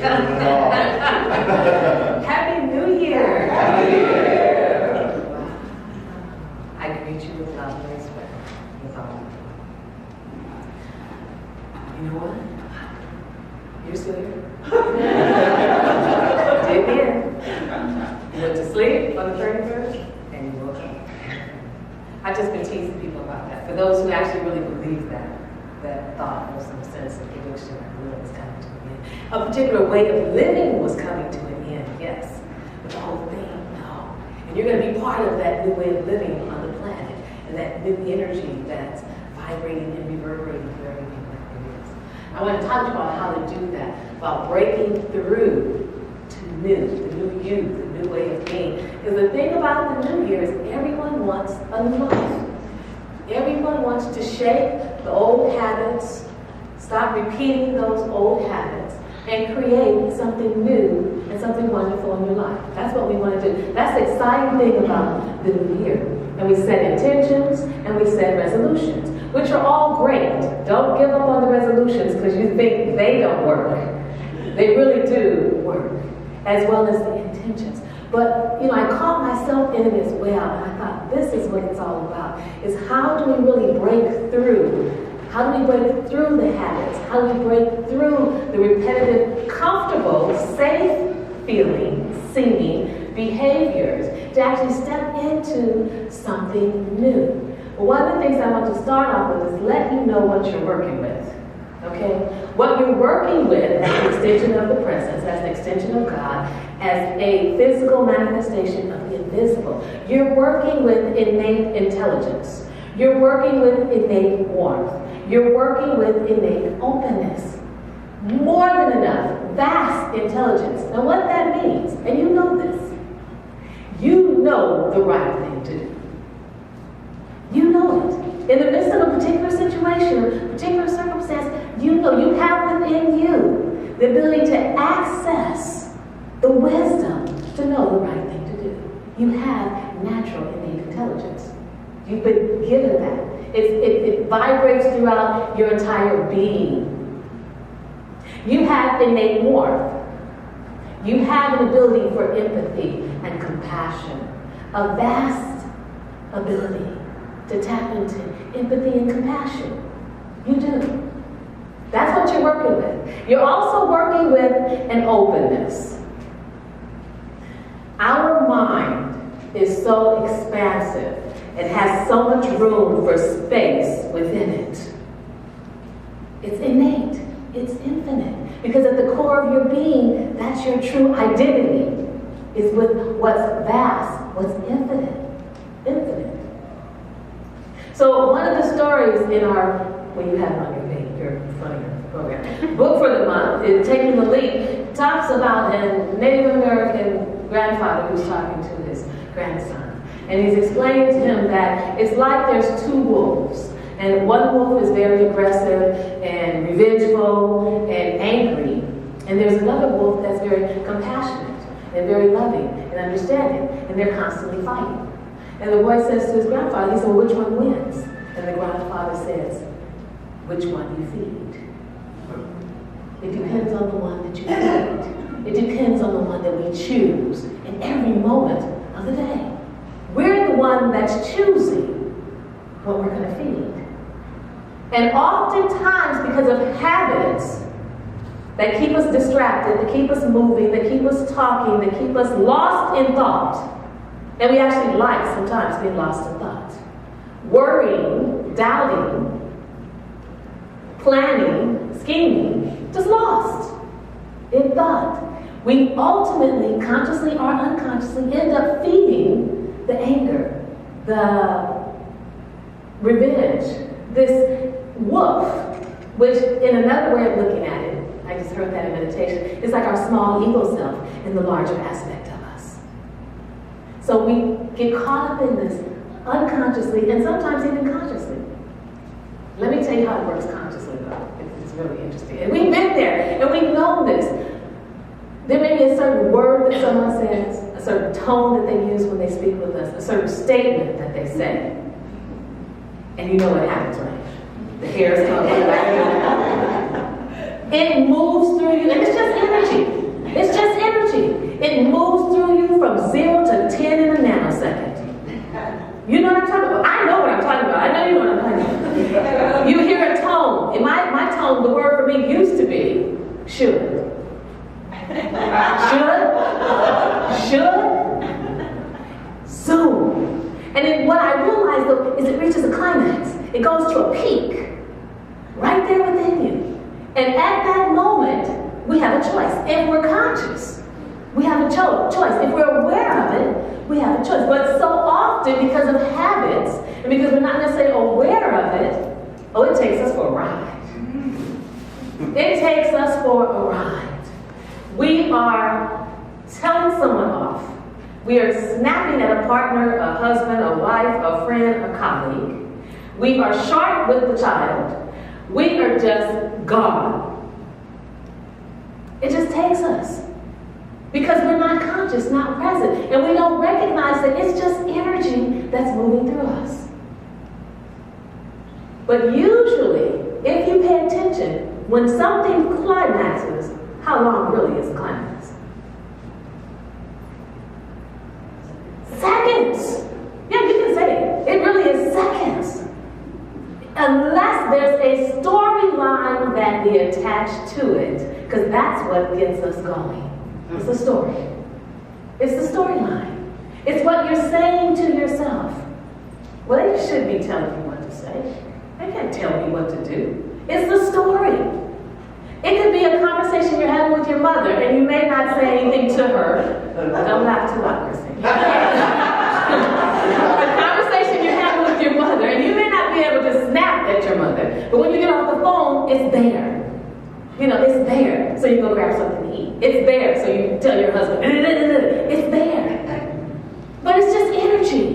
Happy New Year! Happy New Year! I greet you with love and respect. That's all. You know what? You're still here. Did again. You went to sleep on the 31st and you woke up. I've just been teasing people about that. For those who actually really believe that thought or some sense of prediction that the world was coming to an end. A particular way of living was coming to an end, yes. But the whole thing, no. And you're going to be part of that new way of living on the planet and that new energy that's vibrating and reverberating through everything that it is. I want to talk about how to do that, about breaking through to new, the new you, the new way of being. Because the thing about the new year is everyone wants a new life. Everyone wants to shake the old habits, stop repeating those old habits, and create something new and something wonderful in your life. That's what we want to do. That's the exciting thing about the new year. And we set intentions and we set resolutions, which are all great. Don't give up on the resolutions because you think they don't work. They really do work, as well as the intentions. But, I caught myself in it as well, and I thought, this is what it's all about, is how do we really break through? How do we break through the habits? How do we break through the repetitive, comfortable, safe feeling, seeming behaviors to actually step into something new? Well, one of the things I want to start off with is let you know what you're working with. Okay? What you're working with as an extension of the presence, as an extension of God, as a physical manifestation of the invisible. You're working with innate intelligence. You're working with innate warmth. You're working with innate openness. More than enough, vast intelligence. Now what that means, and you know this, you know the right thing to do. You know it. In the midst of a particular situation, a particular circumstance, you know, you have within you the ability to access the wisdom to know the right thing to do. You have natural innate intelligence. You've been given that. It vibrates throughout your entire being. You have innate warmth. You have an ability for empathy and compassion. A vast ability to tap into empathy and compassion. You do. That's what you're working with. You're also working with an openness. Our mind is so expansive. It has so much room for space within it. It's innate. It's infinite. Because at the core of your being, that's your true identity, is with what's vast, what's infinite. Infinite. So one of the stories in our, well, you have it on your front of your program, book for the month, is Taking the Leap, talks about a Native American grandfather who's talking to his grandson. And he's explaining to him that it's like there's two wolves. And one wolf is very aggressive and revengeful and angry. And there's another wolf that's very compassionate and very loving and understanding. And they're constantly fighting. And the boy says to his grandfather, he said, well, which one wins? And the grandfather says, which one you feed. It depends on the one that you feed. It depends on the one that we choose in every moment of the day. We're the one that's choosing what we're going to feed. And oftentimes, because of habits that keep us distracted, that keep us moving, that keep us talking, that keep us lost in thought, and we actually like sometimes being lost in thought, worrying, doubting, planning, scheming, just lost in thought. We ultimately, consciously or unconsciously, end up feeding the anger, the revenge, this wolf, which in another way of looking at it, I just heard that in meditation, is like our small ego self in the larger aspect of us. So we get caught up in this unconsciously and sometimes even consciously. Let me tell you how it works consciously, though. It's really interesting. And we've been there, and we've known this. There may be a certain word that someone says, a certain tone that they use when they speak with us, a certain statement that they say. And you know what happens, right? The hairs come back. It moves through you, and it's just energy. should. Should. Soon. And then what I realize though is it reaches a climax. It goes to a peak. Right there within you. And at that moment, we have a choice. If we're conscious, we have a choice. If we're aware of it, we have a choice. But so often, because of habits, and because we're not necessarily aware of it, it takes us for a ride. It takes us for a ride. We are telling someone off. We are snapping at a partner, a husband, a wife, a friend, a colleague. We are sharp with the child. We are just gone. It just takes us. Because we're not conscious, not present. And we don't recognize that it's just energy that's moving through us. But usually, if you pay attention, when something climaxes, how long really is the climax? Seconds. Yeah, you can say it. It really is seconds. Unless there's a storyline that we attach to it, because that's what gets us going. It's the story. It's the storyline. It's what you're saying to yourself. Well, they should be telling you what to say. They can't tell me what to do. It's the story. It could be a conversation you're having with your mother, and you may not say anything to her. Don't laugh too loud, Christine. A conversation you're having with your mother, and you may not be able to snap at your mother, but when you get off the phone, it's there. It's there, so you go grab something to eat. It's there, so you tell your husband, it's there. But it's just energy.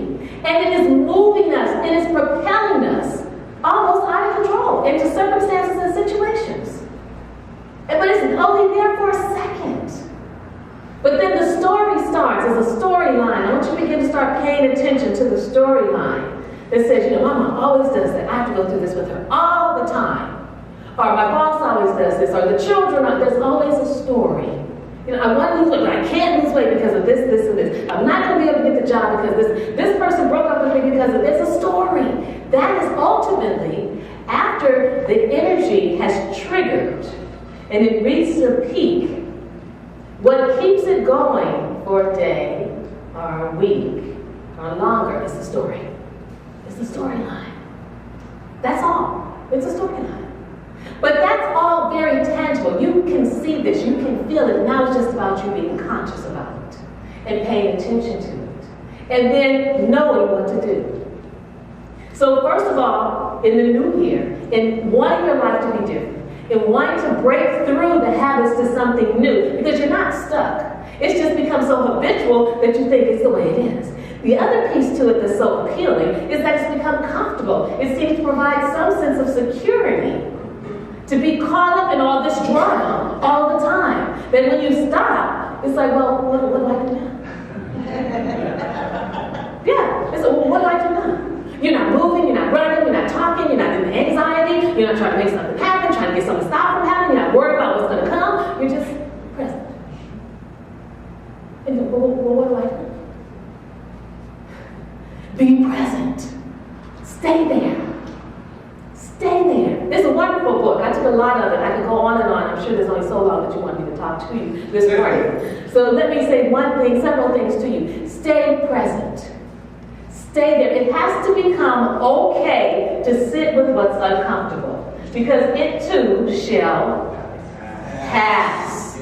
And it is moving us, it is propelling us almost out of control into circumstances and situations. But it's only there for a second. But then the story starts as a storyline. I want you to begin to start paying attention to the storyline that says, Mama always does that. I have to go through this with her all the time. Or my boss always does this. Or the children, there's always a story. I want to lose weight, but I can't lose weight because of this, this, and this. I'm not going to be able to get the job because this person broke up with me because of this. It's a story. That is ultimately, after the energy has triggered and it reaches a peak, what keeps it going for a day or a week or longer is the story. It's the storyline. That's all. It's a storyline. But that's all very tangible. You can see this. You can feel it. Now it's just about you being conscious about it and paying attention to it. And then knowing what to do. So first of all, in the new year, in wanting your life to be different, in wanting to break through the habits to something new, because you're not stuck. It's just become so habitual that you think it's the way it is. The other piece to it that's so appealing is that it's become comfortable. It seems to provide some sense of security. To be caught up in all this drama all the time. Then when you stop, it's like, well, what do I do now? Yeah, it's like, well, what do I do now? You're not moving, you're not running, you're not talking, you're not in anxiety, you're not trying to make something happen, trying to get something stopped from happening, you're not worried about what's going to come, you're just present. And well, what do I do? Be present. Stay there. Stay there. It's a wonderful book. I took a lot of it. I could go on and on. I'm sure there's only so long that you want me to talk to you this morning. So let me say several things to you. Stay present. Stay there. It has to become okay to sit with what's uncomfortable. Because it too shall pass.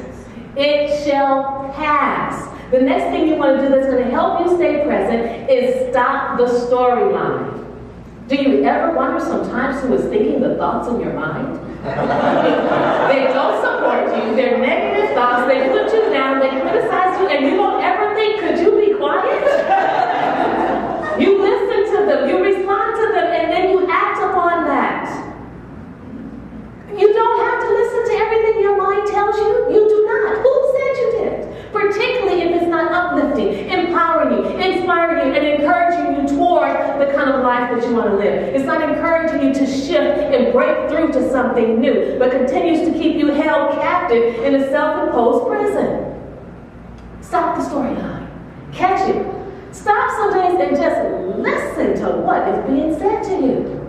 It shall pass. The next thing you want to do that's going to help you stay present is stop the storyline. Do you ever wonder sometimes who is thinking the thoughts in your mind? They don't support you. They're negative thoughts. They put you down. They criticize you. And you don't ever think, could you be quiet? You listen to them. You respond to them. And then you act upon that. You don't have to listen to everything your mind tells you. You do not. Who said you did? Particularly if it's not uplifting, empowering you, inspiring you, and encouraging you toward the kind of life that you want to live. It's not encouraging you to shift and break through to something new, but continues to keep you held captive in a self-imposed prison. Stop the storyline. Catch it. Stop some days and just listen to what is being said to you.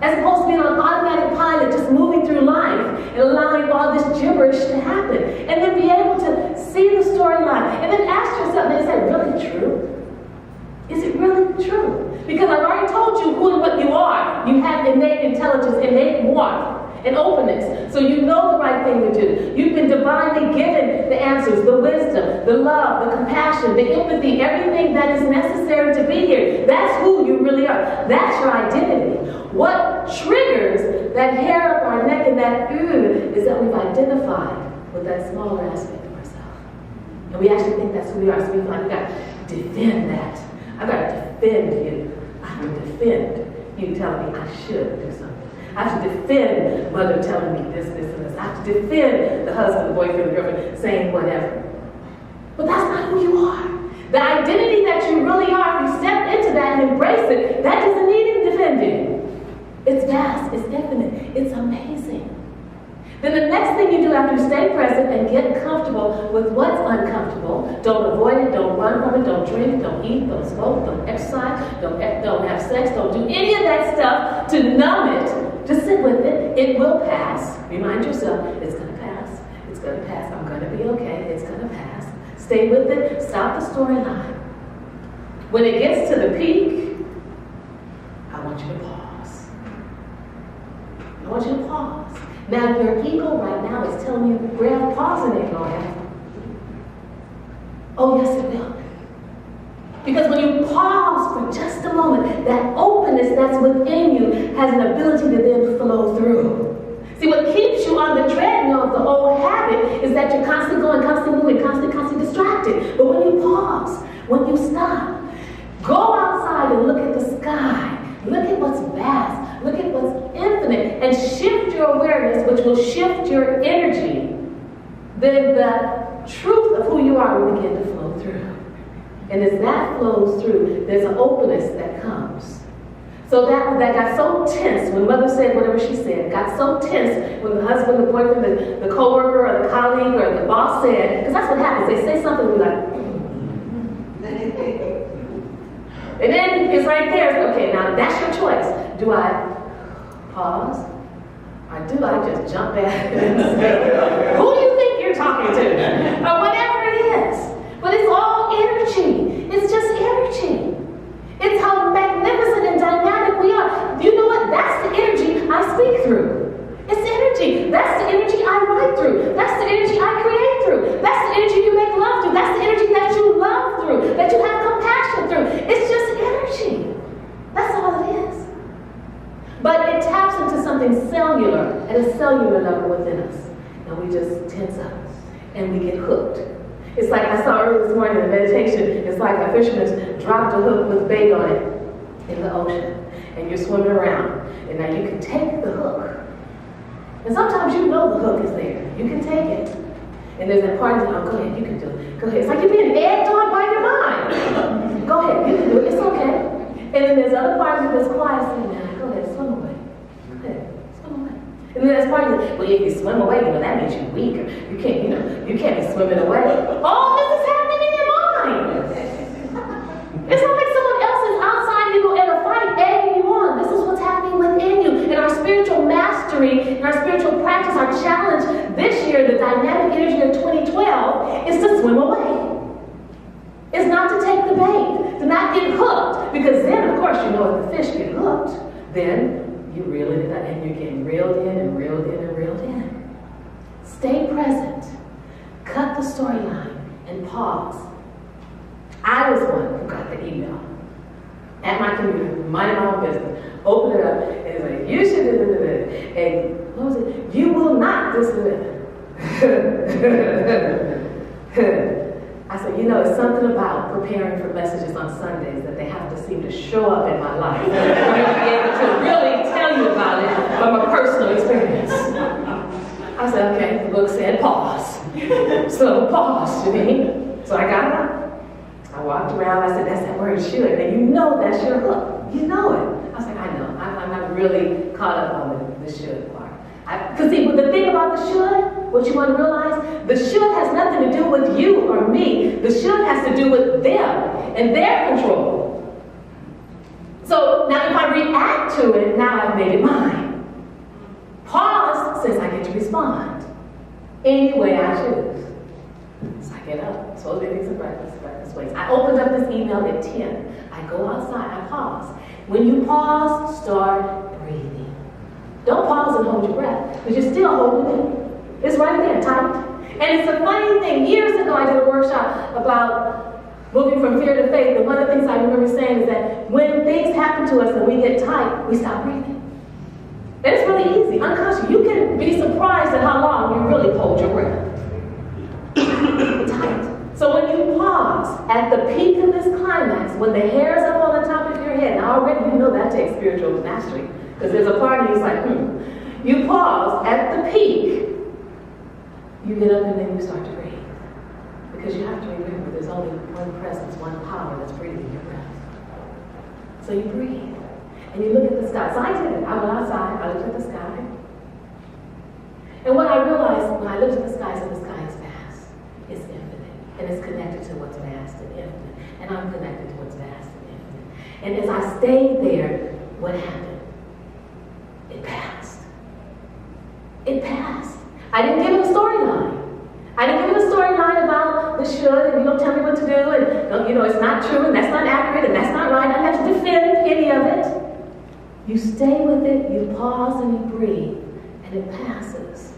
As opposed to being on automatic pilot, just moving through life and allowing all this gibberish to happen. And then be able to see the storyline. And then ask yourself, is that really true? Is it really true? Because I've already told you who and what you are. You have innate intelligence, innate warmth, and openness. So you know the right thing to do. You've been divinely given the answers, the wisdom, the love, the compassion, the empathy, everything that is necessary to be here. That's who you really are. That's your identity. What triggers that hair up our neck and that is that we've identified with that smaller aspect of ourselves. And we actually think that's who we are. So we feel like we got to defend that. I got to defend you. I have to defend you telling me I should do something. I have to defend mother telling me this, and this. I have to defend the husband, the boyfriend, the girlfriend saying whatever. But that's not who you are. The identity that you really are, if you step into that and embrace it, that doesn't need any defending. It's vast, it's infinite, it's amazing. Then the next thing you do after you stay present and get comfortable with what's uncomfortable, don't avoid it, don't run from it, don't drink, don't eat, don't smoke, don't exercise, don't have sex, don't do any of that stuff to numb it. Just sit with it. It will pass. Remind yourself, it's going to pass. It's going to pass. I'm going to be okay. It's going to pass. Stay with it. Stop the storyline. When it gets to the peak, I want you to pause. I want you to pause. Now, your ego right now is telling you, Rev, pause and ignore it. Oh, yes, it will. Because when you pause for just a moment, that openness that's within you has an ability to then flow through. See, what keeps you on the treadmill of the old habit is that you're constantly going, constantly moving, constantly distracted. But when you pause, when you stop, go outside and look at the sky. Look at what's vast. Look at what's infinite. And shift your awareness, which will shift your energy. Then the truth of who you are will begin to flow through. And as that flows through, there's an openness that comes. So that got so tense when mother said whatever she said, got so tense when the husband, the boyfriend, the coworker, or the colleague, or the boss said, because that's what happens. They say something, and we're like, and then it's right there. Okay, now that's your choice. Do I pause? Or do I just jump back and say, who do you think you're talking to? Or whatever it is. But it's all energy. It's just energy. It's how magnificent and dynamic we are. You know what? That's the energy I speak through. It's energy. That's the energy I write through. That's the energy I create through. That's the energy you make love through. That's the energy that you love through, that you have compassion through. It's just energy. That's all it is. But it taps into something cellular, at a cellular level within us. And we just tense up. And we get hooked. It's like I saw earlier this morning in meditation, it's like a fisherman dropped a hook with bait on it in the ocean. And you're swimming around. And now you can take the hook. And sometimes you know the hook is there. You can take it. And there's that part of you, oh, go ahead, you can do it. Go ahead. It's like you're being egged on by your mind. Go ahead, you can do it. It's okay. And then there's other parts of this quiet saying, now, go ahead, swim away. Go ahead, swim away. And then there's part of it, well, if you swim away, that means you're weaker. You can't be swimming away. All this is happening in your mind. It's not like someone else is outside you in a fight, egging you on. This is what's happening within you. And our spiritual mastery, and our spiritual practice, our challenge this year, the dynamic energy of 2012, is to swim away. It's not to take the bait, to not get hooked. Because then, of course, if the fish get hooked, then you reel it in, and you're getting reeled in and reeled in and reeled in. Stay present. Cut the storyline and pause. I was one who got the email at my computer, minding my own business. Open it up, and it's like, you should do this. And what was it? You will not this. I said, it's something about preparing for messages on Sundays that they have to seem to show up in my life. I'm going to be able to really tell you about it from a personal experience. I said, okay, the book said pause. So pause, Janeene. So I got it out. I walked around, I said, that's that word should. And that's your hook. You know it. I was like, I know. I'm not really caught up on the should part. Because see, the thing about the should, what you want to realize, the should has nothing to do with you or me. The should has to do with them and their control. So now if I react to it, now I've made it mine. Pause says I get to respond any way I choose. So I get up, supposed to be some breakfast ways. I opened up this email at 10. I go outside, I pause. When you pause, start breathing. Don't pause and hold your breath, because you're still holding it. It's right there, tight. And it's a funny thing. Years ago, I did a workshop about moving from fear to faith, and one of the things I remember saying is that when things happen to us and we get tight, we stop breathing. And it's really easy, unconscious. You can be surprised at how long you really hold your breath. Tight. So when you pause at the peak of this climax, when the hair's up on the top of your head, now already you know that takes spiritual mastery, because there's a part of you that's like, You pause at the peak, you get up and then you start to breathe. Because you have to remember there's only one presence, one power that's breathing your breath. So you breathe. And you look at the sky. So I did it. I went outside, I looked at the sky. And what I realized when I looked at the sky is that the sky is vast. It's infinite. And it's connected to what's vast and infinite. And I'm connected to what's vast and infinite. And as I stayed there, what happened? It passed. It passed. I didn't give it a storyline. I didn't give it a storyline about the should, and you don't tell me what to do, and you know, it's not true, and that's not accurate, and that's not right. I don't have to defend any of it. You stay with it, you pause, and you breathe, and it passes.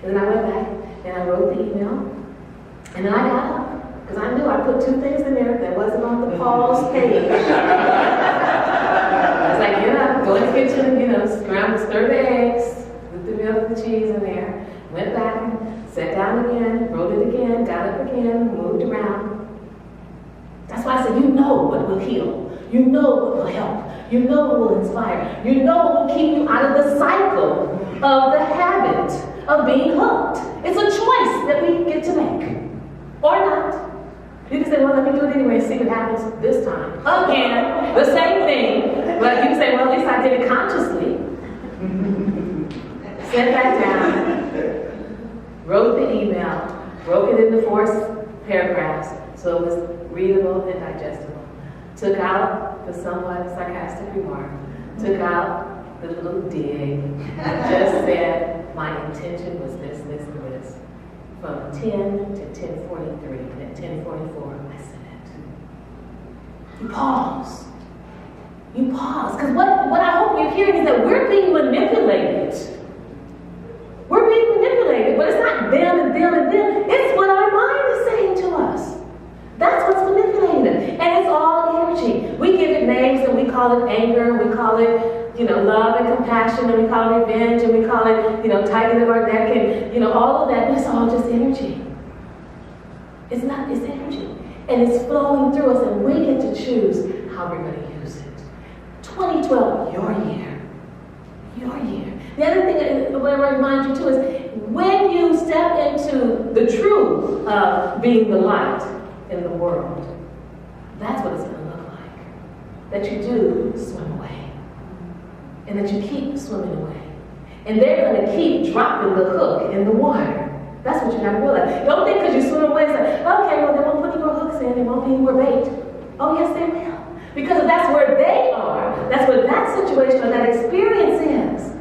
And then I went back, and I wrote the email, and then I got up, because I knew I put two things in there that wasn't on the pause page. As I get up, go in the kitchen, you know, stir the eggs, put the milk and the cheese in there, went back, sat down again, wrote it again, got up again, moved around. That's why I said, you know what will heal. You know what will help. You know what will inspire. You know what will keep you out of the cycle of the habit of being hooked. It's a choice that we get to make. Or not. You can say, well, let me do it anyway and see what happens this time. Again, the same thing. But you can say, well, at least I did it consciously. Sit back down. Wrote the email, broke it into 4 paragraphs so it was readable and digestible. Took out the somewhat sarcastic remark, took out the little dig, just said my intention was this, and this. From 10 to 10:43, and at 10:44 I said it. You pause. You pause, because what I hope you're hearing is that we're being manipulated. We're being manipulated, but it's not them and them and them. It's what our mind is saying to us. That's what's manipulated. And it's all energy. We give it names and we call it anger, we call it, love and compassion, and we call it revenge, and we call it, tightening of our neck, and, all of that. It's all just energy. It's energy. And it's flowing through us, and we get to choose how we're going to use it. 2012, your year. Your year. The other thing that I remind you too is when you step into the truth of being the light in the world, that's what it's going to look like. That you do swim away. And that you keep swimming away. And they're going to keep dropping the hook in the water. That's what you got to realize. Don't think because you swim away, it's like, okay, well, they won't put any more hooks in, there won't be any more bait. Oh, yes, they will. Because that's where they are. That's what that situation or that experience is.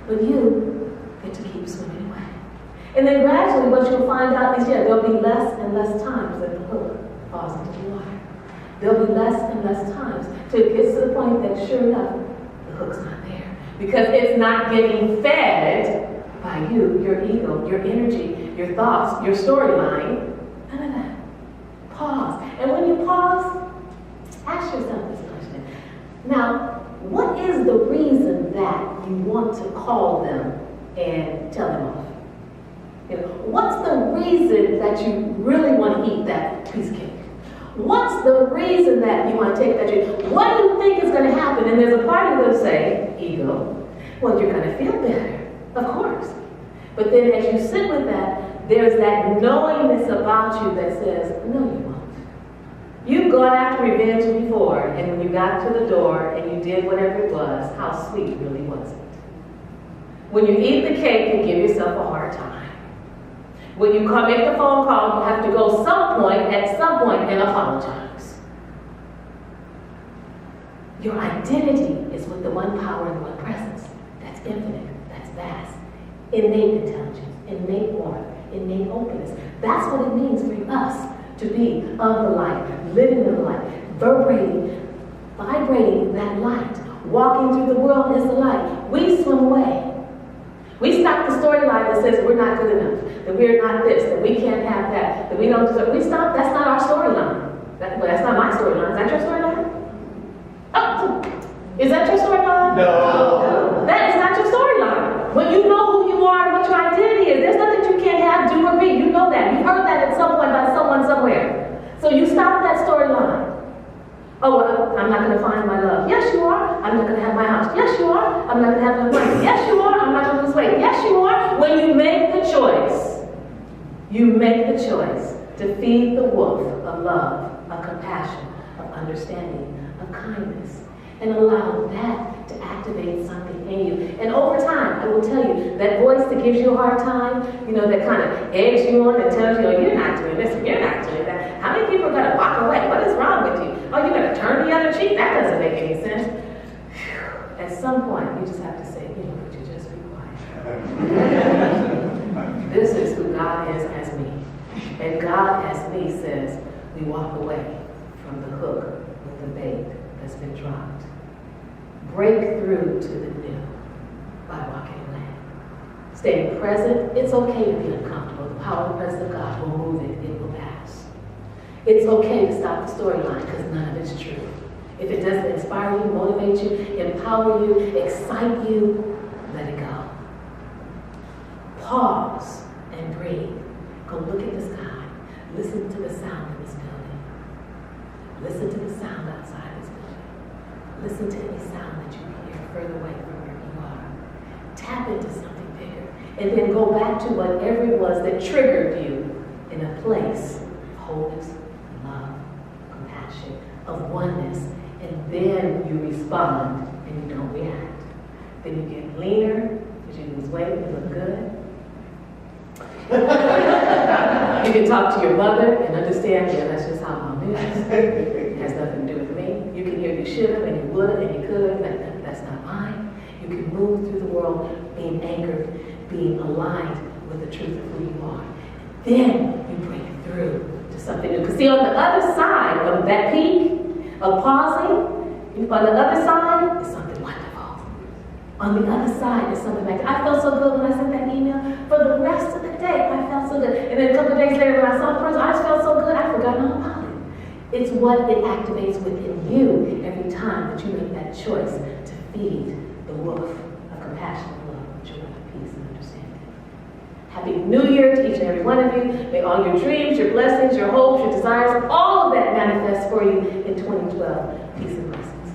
But you get to keep swimming away. And then gradually what you'll find out is, there'll be less and less times that the hook falls into the water. There'll be less and less times till it gets to the point that sure enough, the hook's not there. Because it's not getting fed by you, your ego, your energy, your thoughts, your storyline. None of that. Pause. And when you pause, ask yourself this question. Now, what is the reason that you want to call them and tell them off? What's the reason that you really want to eat that piece of cake? What's the reason that you want to take that drink? What do you think is going to happen? And there's a part of you that say, ego, well, you're going to feel better, of course. But then as you sit with that, there's that knowingness about you that says, no, you won't. You've gone after revenge before, and when you got to the door and you did whatever it was, how sweet really was it? When you eat the cake, you give yourself a hard time. When you make the phone call, you have to go at some point, and apologize. Your identity is with the one power and the one presence. That's infinite, that's vast. Innate intelligence, innate warmth, innate openness. That's what it means for us to be of the light, living in the light, vibrating that light, walking through the world as the light. We swim away. We stop the storyline that says we're not good enough, that we're not this, that we can't have that we don't deserve. We stop. That's not our storyline. That's not my storyline. Is that your storyline? Oh, is that your storyline? No. That is not your storyline. When you know who you are and what your identity is, there's nothing you can't have, do, or be. You know that. You heard that at some point by someone somewhere. So you stop that storyline. Oh, well, I'm not going to find my love. Yes, you are. I'm not going to have my house. Yes, you are. I'm not going to have my money. Yes, you are. I'm not going to lose weight. Yes, you are. When you make the choice to feed the wolf of love, of compassion, of understanding, of kindness, and allow that to activate something in you. And over time, I will tell you, that voice that gives you a hard time, that kind of eggs you on and tells you, oh, you're not doing this, and you're not doing that. How many people are going to walk away? What is wrong with you? Oh, you're going to turn the other cheek? That doesn't make any sense. At some point, you just have to say, would you just be quiet? This is who God is as me. And God as me says, we walk away from the hook with the bait that's been dropped. Break through to the new by walking away. Staying present, it's okay to be uncomfortable. The power of the presence of God will move it, it will pass. It's okay to stop the storyline because none of it's true. If it doesn't inspire you, motivate you, empower you, excite you, let it go. Pause and breathe. Go look at the sky. Listen to the sound of this building. Listen to the sound outside this building. Listen to any sound that you hear further away from where you are. Tap into something bigger. And then go back to whatever it was that triggered you in a place of wholeness, love, compassion, of oneness. And then you respond and you don't react. Then you get leaner because you lose weight, you look good. You can talk to your mother and understand, that's just how mom is. It has nothing to do with me. You can hear you should have and you would and you could, but that's not mine. You can move through the world being anchored, being aligned with the truth of who you are. Then you break through to something new. Because see, on the other side of that peak of pausing, on the other side is something wonderful. On the other side is something like, I felt so good when I sent that email. For the rest of the day, I felt so good. And then a couple of days later, when I saw the person, I just felt so good, I forgot all about it. It's what it activates within you every time that you make that choice to feed the wolf of compassion, love, joy, peace, and understanding. Happy New Year to each and every one of you. May all your dreams, your blessings, your hopes, your desires, all of that manifest for you in 2012. Peace and blessings.